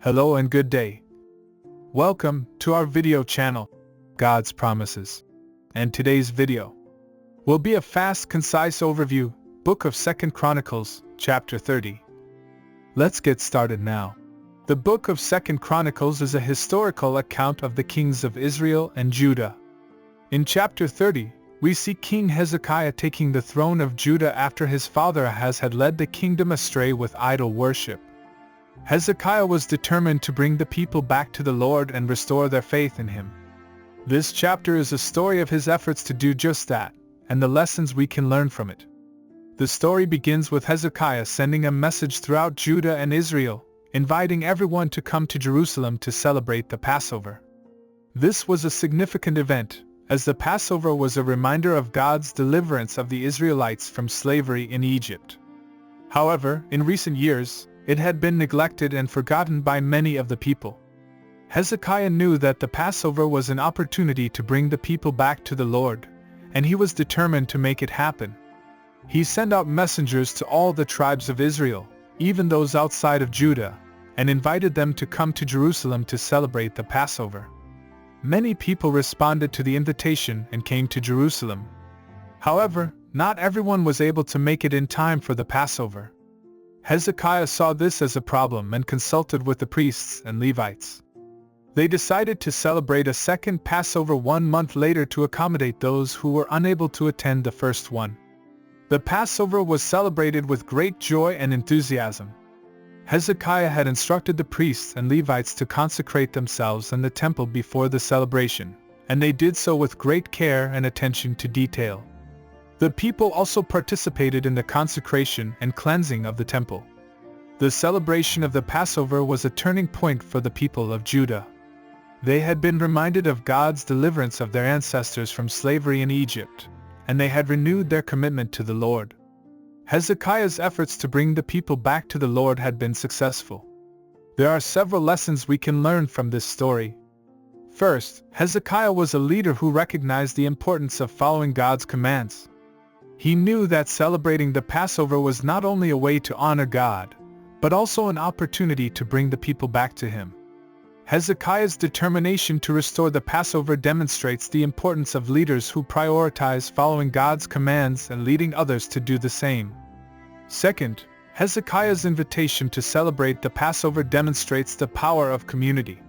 Hello and good day. Welcome to our video channel, God's Promises. And today's video will be a fast, concise overview, book of 2 Chronicles, chapter 30. Let's get started now. The book of 2 Chronicles is a historical account of the kings of Israel and Judah. In chapter 30, we see King Hezekiah taking the throne of Judah after his father Ahaz had led the kingdom astray with idol worship. Hezekiah was determined to bring the people back to the Lord and restore their faith in him. This chapter is a story of his efforts to do just that, and the lessons we can learn from it. The story begins with Hezekiah sending a message throughout Judah and Israel, inviting everyone to come to Jerusalem to celebrate the Passover. This was a significant event, as the Passover was a reminder of God's deliverance of the Israelites from slavery in Egypt. However, in recent years, it had been neglected and forgotten by many of the people. Hezekiah knew that the Passover was an opportunity to bring the people back to the Lord, and he was determined to make it happen. He sent out messengers to all the tribes of Israel, even those outside of Judah, and invited them to come to Jerusalem to celebrate the Passover. Many people responded to the invitation and came to Jerusalem. However, not everyone was able to make it in time for the Passover. Hezekiah saw this as a problem and consulted with the priests and Levites. They decided to celebrate a second Passover 1 month later to accommodate those who were unable to attend the first one. The Passover was celebrated with great joy and enthusiasm. Hezekiah had instructed the priests and Levites to consecrate themselves in the temple before the celebration, and they did so with great care and attention to detail. The people also participated in the consecration and cleansing of the temple. The celebration of the Passover was a turning point for the people of Judah. They had been reminded of God's deliverance of their ancestors from slavery in Egypt, and they had renewed their commitment to the Lord. Hezekiah's efforts to bring the people back to the Lord had been successful. There are several lessons we can learn from this story. First, Hezekiah was a leader who recognized the importance of following God's commands. He knew that celebrating the Passover was not only a way to honor God, but also an opportunity to bring the people back to Him. Hezekiah's determination to restore the Passover demonstrates the importance of leaders who prioritize following God's commands and leading others to do the same. Second, Hezekiah's invitation to celebrate the Passover demonstrates the power of community.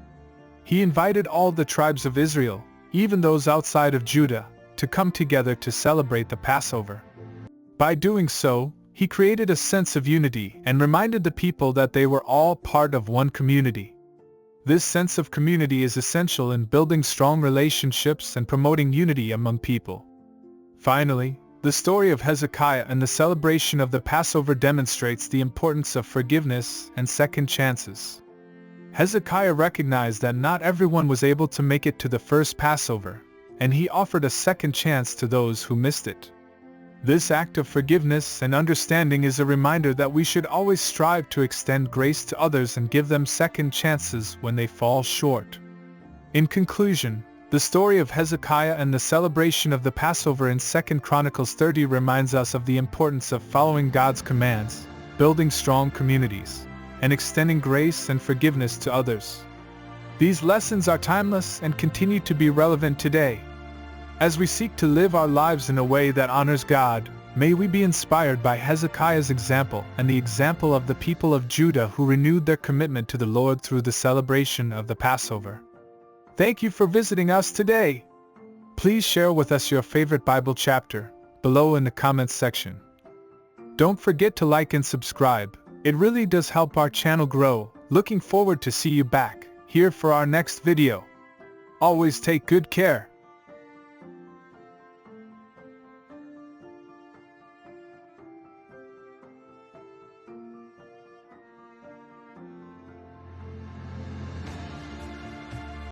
He invited all the tribes of Israel, even those outside of Judah, to come together to celebrate the Passover. By doing so, he created a sense of unity and reminded the people that they were all part of one community. This sense of community is essential in building strong relationships and promoting unity among people. Finally, the story of Hezekiah and the celebration of the Passover demonstrates the importance of forgiveness and second chances. Hezekiah recognized that not everyone was able to make it to the first Passover, and he offered a second chance to those who missed it. This act of forgiveness and understanding is a reminder that we should always strive to extend grace to others and give them second chances when they fall short. In conclusion, the story of Hezekiah and the celebration of the Passover in 2 Chronicles 30 reminds us of the importance of following God's commands, building strong communities, and extending grace and forgiveness to others. These lessons are timeless and continue to be relevant today. As we seek to live our lives in a way that honors God, may we be inspired by Hezekiah's example and the example of the people of Judah who renewed their commitment to the Lord through the celebration of the Passover. Thank you for visiting us today. Please share with us your favorite Bible chapter below in the comments section. Don't forget to like and subscribe. It really does help our channel grow. Looking forward to see you back here for our next video. Always take good care.